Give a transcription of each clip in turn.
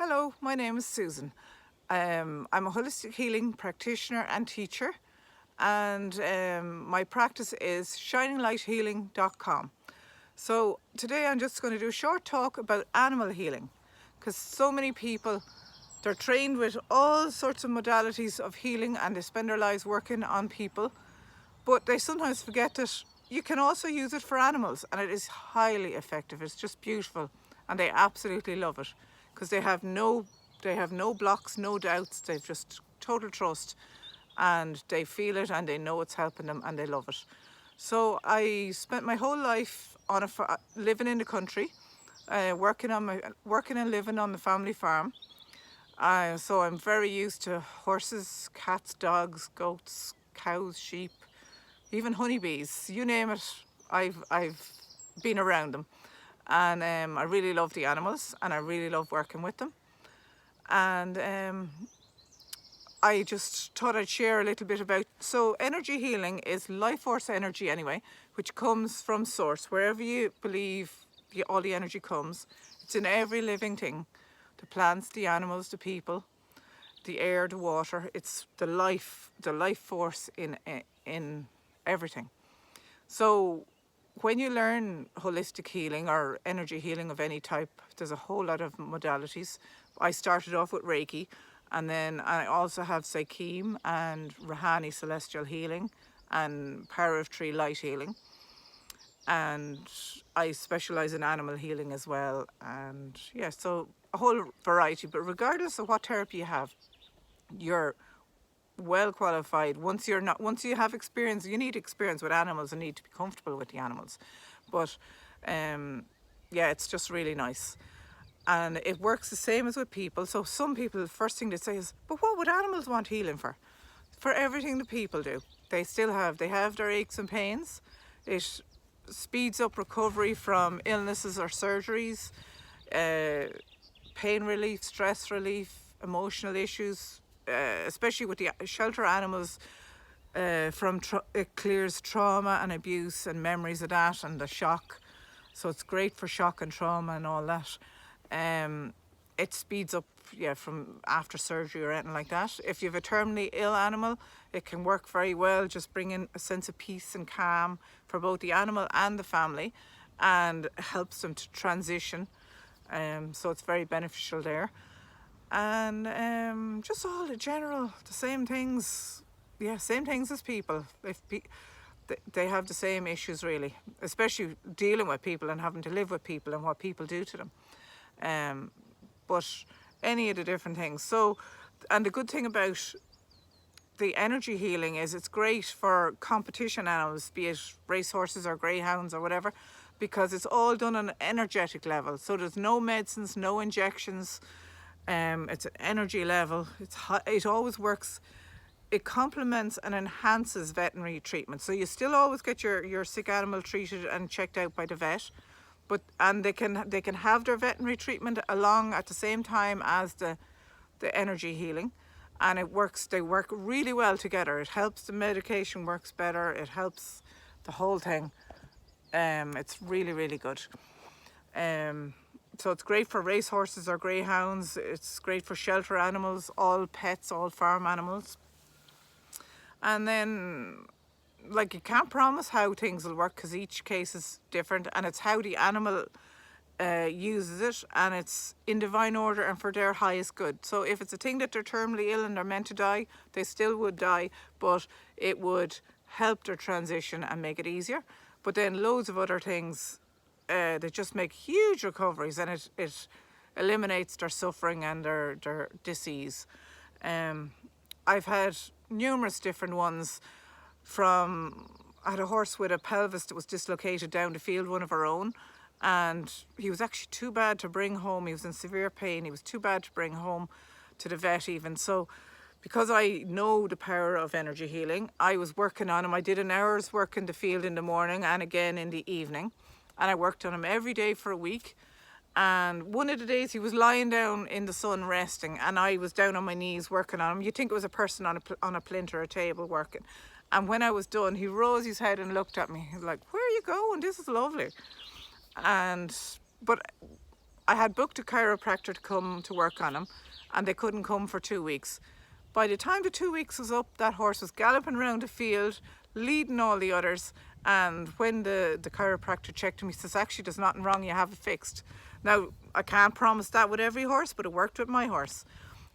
Hello, my name is Susan. I'm a holistic healing practitioner and teacher, and my practice is shininglighthealing.com. So today I'm just going to do a short talk about animal healing, because so many people, they're trained with all sorts of modalities of healing and they spend their lives working on people, but they sometimes forget that you can also use it for animals, and it is highly effective. It's just beautiful, and they absolutely love it because they have no blocks, no doubts. They've just total trust, and they feel it, and they know it's helping them, and they love it. So I spent my whole life on living in the country, working and living on the family farm. So I'm very used to horses, cats, dogs, goats, cows, sheep, even honeybees, you name it. I've been around them, and I really love the animals, and I really love working with them. And I just thought I'd share a little bit about. So energy healing is life force energy anyway, which comes from source. Wherever you believe all the energy comes, it's in every living thing, the plants, the animals, the people, the air, the water. It's the life force in everything. So when you learn holistic healing or energy healing of any type, there's a whole lot of modalities. I started off with Reiki, and then I also have Psycheem and Rahani celestial healing and Power of Tree light healing. And I specialize in animal healing as well. And yeah, so a whole variety. But regardless of what therapy you have, you're well qualified. Once you have experience, you need experience with animals and need to be comfortable with the animals. But yeah, it's just really nice, and it works the same as with people. So some people, the first thing they say is, but what would animals want healing for? For everything the people do. They have their aches and pains. It speeds up recovery from illnesses or surgeries, pain relief, stress relief, emotional issues, especially with the shelter animals. It clears trauma and abuse and memories of that and the shock. So it's great for shock and trauma and all that. It speeds up, yeah, from after surgery or anything like that. If you have a terminally ill animal, it can work very well, just bringing a sense of peace and calm for both the animal and the family, and helps them to transition. So it's very beneficial there. And just all the general, the same things, yeah, same things as people. They have the same issues really, especially dealing with people and having to live with people and what people do to them. But any of the different things. So, and the good thing about the energy healing is it's great for competition animals, be it racehorses or greyhounds or whatever, because it's all done on an energetic level. So there's no medicines, no injections. It's an energy level. It always works. It complements and enhances veterinary treatment. So you still always get your sick animal treated and checked out by the vet, and they can have their veterinary treatment along at the same time as the energy healing, and it works. They work really well together. It helps the medication works better. It helps the whole thing. It's really, really good. So it's great for racehorses or greyhounds. It's great for shelter animals, all pets, all farm animals. And then, like, you can't promise how things will work because each case is different, and it's how the animal uses it, and it's in divine order and for their highest good. So if it's a thing that they're terminally ill and they're meant to die, they still would die, but it would help their transition and make it easier. But then loads of other things, they just make huge recoveries, and it eliminates their suffering and their disease. I've had numerous different ones. I had a horse with a pelvis that was dislocated down the field, one of our own, and he was actually too bad to bring home. He was in severe pain. He was too bad to bring home to the vet even. So because I know the power of energy healing, I was working on him. I did an hour's work in the field in the morning and again in the evening, and I worked on him every day for a week. And one of the days he was lying down in the sun resting, and I was down on my knees working on him. You'd think it was a person on a plinth or a table working. And when I was done, he rose his head and looked at me. He was like, "Where are you going? This is lovely." But I had booked a chiropractor to come to work on him, and they couldn't come for 2 weeks. By the time the 2 weeks was up, that horse was galloping around the field, leading all the others. And when the chiropractor checked him, he says, actually, there's nothing wrong, you have it fixed. Now, I can't promise that with every horse, but it worked with my horse.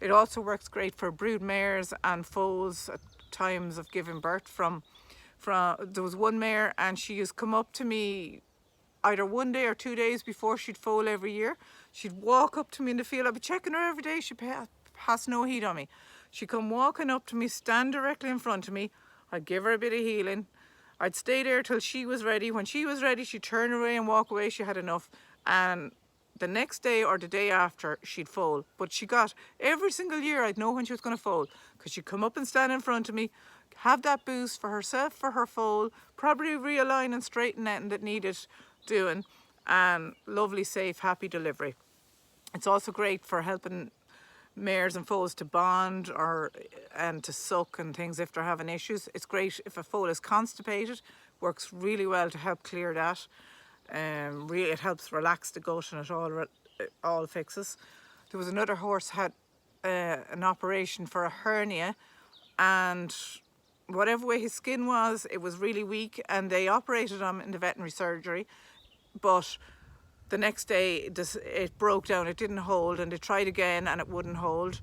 It also works great for brood mares and foals at times of giving birth. There was one mare, and she used to come up to me either 1 day or 2 days before she'd foal every year. She'd walk up to me in the field. I'd be checking her every day. She'd pass no heed on me. She'd come walking up to me, stand directly in front of me. I'd give her a bit of healing. I'd stay there till she was ready. When she was ready, she'd turn away and walk away. She had enough. And the next day or the day after, she'd foal. But she got, every single year, I'd know when she was going to foal, because she'd come up and stand in front of me, have that boost for herself, for her foal, probably realign and straighten anything that needed doing, and lovely, safe, happy delivery. It's also great for helping mares and foals to bond and to suck and things if they're having issues. It's great if a foal is constipated, works really well to help clear that. Really, it helps relax the gut, and it all fixes. There was another horse had an operation for a hernia, and whatever way his skin was, it was really weak, and they operated him in the veterinary surgery, but the next day it broke down, it didn't hold, and they tried again and it wouldn't hold.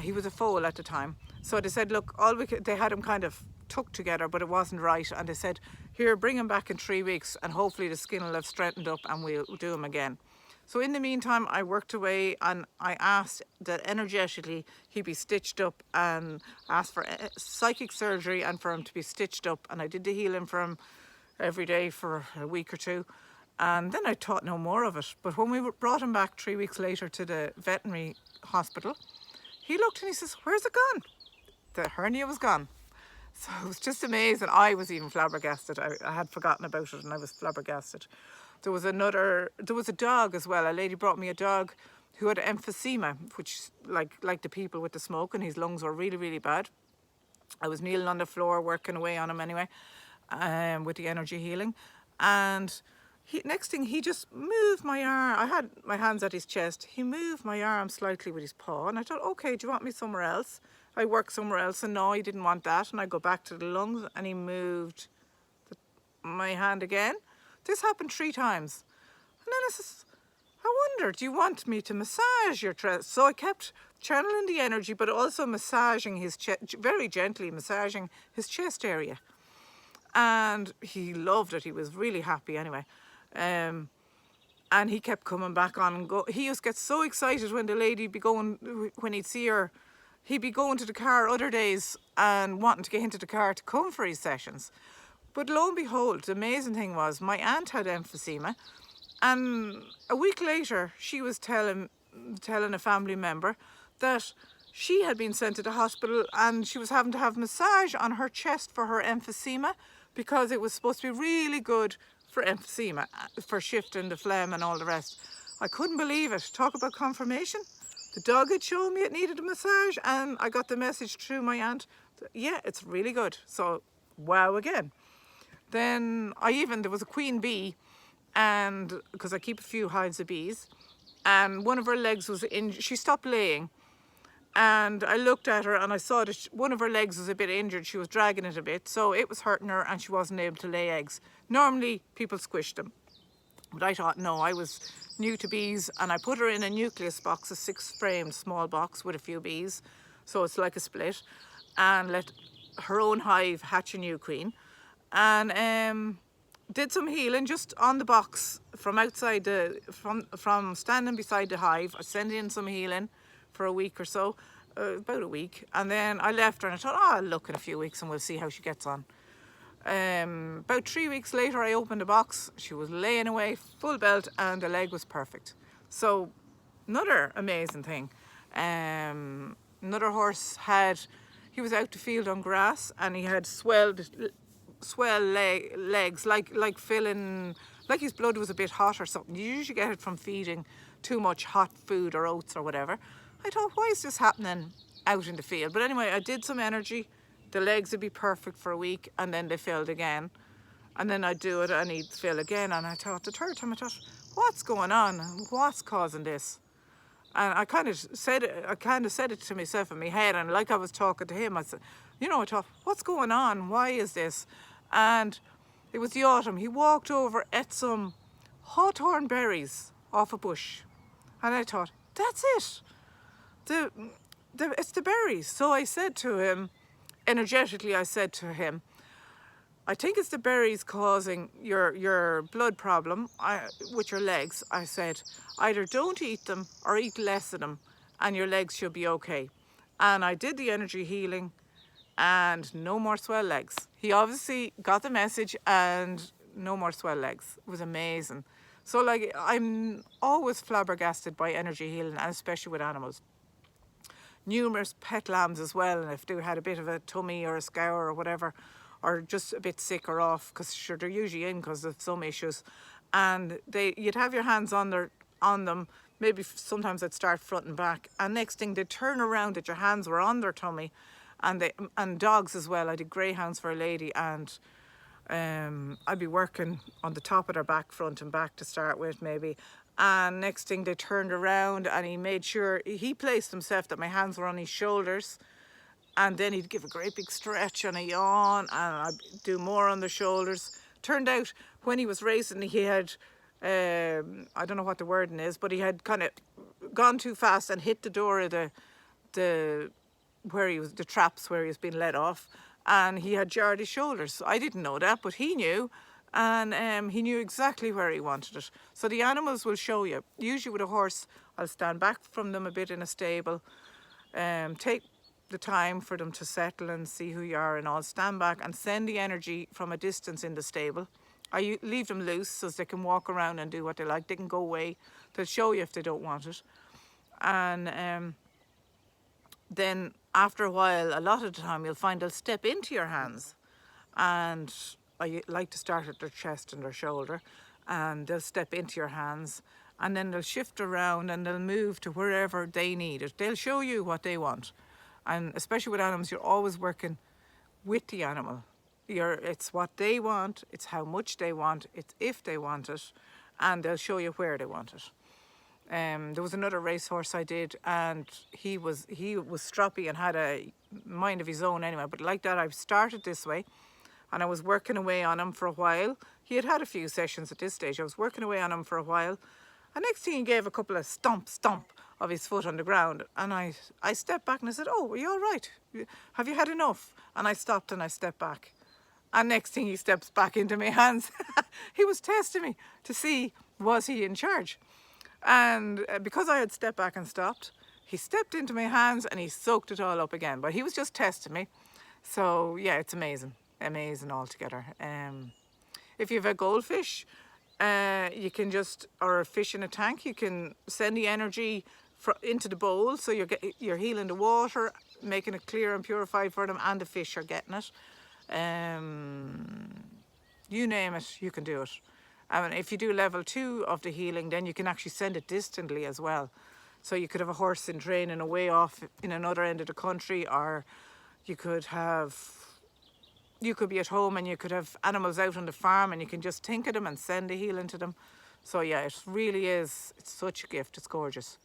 He was a foal at the time, so they said, look, they had him kind of tucked together, but it wasn't right, and they said, here, bring him back in 3 weeks and hopefully the skin will have straightened up and we'll do him again. So in the meantime, I worked away, and I asked that energetically he be stitched up, and asked for psychic surgery and for him to be stitched up, and I did the healing for him every day for a week or two. And then I thought no more of it. But when we brought him back 3 weeks later to the veterinary hospital, he looked and he says, where's it gone? The hernia was gone. So it was just amazing. I was even flabbergasted. I had forgotten about it, and I was flabbergasted. There was a dog as well. A lady brought me a dog who had emphysema, which like the people with the smoke, and his lungs were really, really bad. I was kneeling on the floor working away on him anyway, with the energy healing. And next thing, he just moved my arm. I had my hands at his chest. He moved my arm slightly with his paw, and I thought, okay, do you want me somewhere else? I work somewhere else, and no, he didn't want that. And I go back to the lungs, and he moved my hand again. This happened 3 times. And then I says, I wonder, do you want me to massage your chest? So I kept channeling the energy, but also massaging his chest, very gently massaging his chest area. And he loved it. He was really happy anyway. And he kept coming back on and go. He used to get so excited when the lady be going, when he'd see her, he'd be going to the car other days and wanting to get into the car to come for his sessions. But lo and behold, the amazing thing was my aunt had emphysema, and a week later she was telling a family member that she had been sent to the hospital and she was having to have massage on her chest for her emphysema, because it was supposed to be really good for emphysema, for shifting the phlegm and all the rest. I couldn't believe it. Talk about confirmation. The dog had shown me it needed a massage, and I got the message through my aunt. Yeah, it's really good. So, wow again. Then there was a queen bee, and because I keep a few hives of bees, and one of her legs was she stopped laying, and I looked at her and I saw that one of her legs was a bit injured. She was dragging it a bit, so it was hurting her and she wasn't able to lay eggs. Normally people squish them, but I thought no, I was new to bees, and I put her in a nucleus box, a 6-framed small box with a few bees, so it's like a split, and let her own hive hatch a new queen. And did some healing just on the box from outside from standing beside the hive. I sent in some healing for a week or so, about a week, and then I left her and I thought, I'll look in a few weeks and we'll see how she gets on. About 3 weeks later, I opened the box. She was laying away full belt, and the leg was perfect. So another amazing thing. Another horse he was out the field on grass, and he had swelled legs, like filling, like his blood was a bit hot or something. You usually get it from feeding too much hot food or oats or whatever. I thought, why is this happening out in the field? But anyway, I did some energy. The legs would be perfect for a week, and then they filled again. And then I'd do it and he'd fill again. And I thought, the third time, I thought, what's going on? What's causing this? And I kind of said it to myself in my head, and like I was talking to him, I said, I thought, what's going on? Why is this? And it was the autumn. He walked over, ate some hawthorn berries off a bush, and I thought, that's it. It's the berries. So I said to him, energetically, I said to him, I think it's the berries causing your blood problem with your legs. I said, either don't eat them or eat less of them and your legs should be okay. And I did the energy healing and no more swell legs. He obviously got the message and no more swell legs. It was amazing. So like, I'm always flabbergasted by energy healing, and especially with animals. Numerous pet lambs as well, and if they had a bit of a tummy or a scour or whatever, or just a bit sick or off, because sure, they're usually in because of some issues, and you'd have your hands on them, maybe sometimes I'd start front and back, and next thing they'd turn around that your hands were on their tummy. And dogs as well. I did greyhounds for a lady, and I'd be working on the top of their back, front and back to start with maybe, and next thing they turned around and he made sure he placed himself that my hands were on his shoulders, and then he'd give a great big stretch and a yawn, and I'd do more on the shoulders. Turned out when he was racing, he had I don't know what the wording is, but he had kind of gone too fast and hit the door of the traps where he was being let off, and he had jarred his shoulders. I didn't know that, but he knew, and he knew exactly where he wanted it. So the animals will show you. Usually with a horse, I'll stand back from them a bit in a stable, take the time for them to settle and see who you are, and I'll stand back and send the energy from a distance in the stable. I leave them loose so they can walk around and do what they like. They can go away. They'll show you if they don't want it. And then after a while, a lot of the time, you'll find they'll step into your hands. And I like to start at their chest and their shoulder, and they'll step into your hands, and then they'll shift around and they'll move to wherever they need it. They'll show you what they want. And especially with animals, you're always working with the animal. It's what they want, it's how much they want, it's if they want it, and they'll show you where they want it. There was another racehorse I did, and he was stroppy and had a mind of his own anyway, but like that I started this way, and I was working away on him for a while. He had a few sessions at this stage. I was working away on him for a while, and next thing he gave a couple of stomp of his foot on the ground, and I stepped back and I said, oh, are you all right? Have you had enough? And I stopped and I stepped back, and next thing he steps back into my hands. He was testing me to see, was he in charge? And because I had stepped back and stopped, he stepped into my hands and he soaked it all up again. But he was just testing me. So yeah, it's amazing altogether. If you have a goldfish, you can or a fish in a tank, you can send the energy into the bowl. So you're healing the water, making it clear and purified for them, and the fish are getting it. You name it, you can do it. And if you do level 2 of the healing, then you can actually send it distantly as well. So you could have a horse in training away off in another end of the country, or you could be at home and you could have animals out on the farm, and you can just think of them and send the healing to them. So yeah, it really is, it's such a gift, it's gorgeous.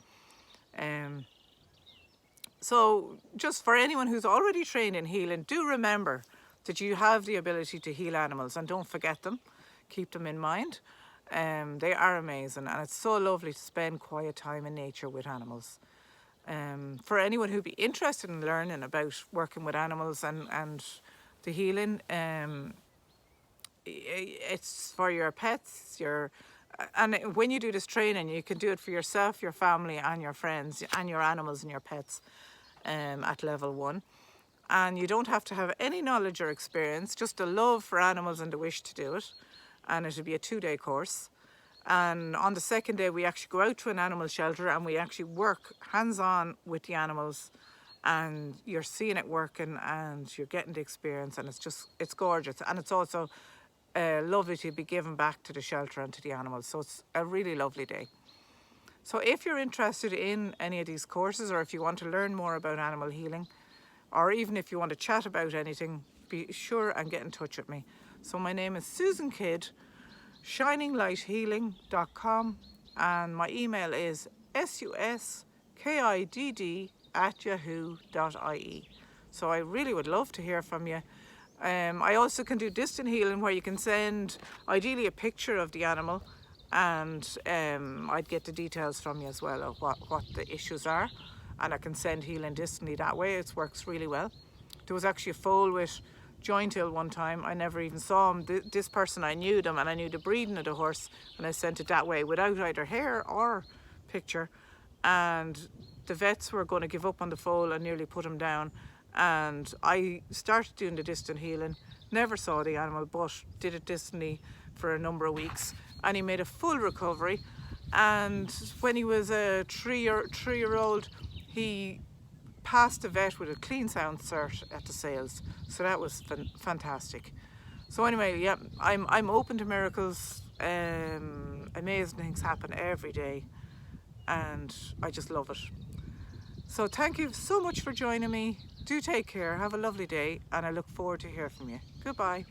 So just for anyone who's already trained in healing, do remember that you have the ability to heal animals, and don't forget them. Keep them in mind. They are amazing, and it's so lovely to spend quiet time in nature with animals. For anyone who'd be interested in learning about working with animals and the healing, it's for your pets, and when you do this training, you can do it for yourself, your family and your friends and your animals and your pets at level 1. And you don't have to have any knowledge or experience, just a love for animals and the wish to do it. And it'll be a 2-day course. And on the second day, we actually go out to an animal shelter and we actually work hands-on with the animals, and you're seeing it working and you're getting the experience, and it's gorgeous. And it's also lovely to be given back to the shelter and to the animals. So it's a really lovely day. So if you're interested in any of these courses, or if you want to learn more about animal healing, or even if you want to chat about anything, be sure and get in touch with me. So my name is Susan Kidd, shininglighealing.com, and my email is suskidd@yahoo.ie. So I really would love to hear from you. I also can do distant healing, where you can send ideally a picture of the animal, and I'd get the details from you as well of what the issues are, and I can send healing distantly that way. It works really well. There was actually a foal with joint ill one time. I never even saw him. This person, I knew them and I knew the breeding of the horse, and I sent it that way without either hair or picture, and the vets were going to give up on the foal and nearly put him down, and I started doing the distant healing, never saw the animal but did it distantly for a number of weeks, and he made a full recovery. And when he was a three-year-old, he passed the vet with a clean sound cert at the sales, so that was fantastic. So anyway, yeah, I'm open to miracles. Amazing things happen every day, and I just love it. So thank you so much for joining me. Do take care, have a lovely day, and I look forward to hearing from you. Goodbye.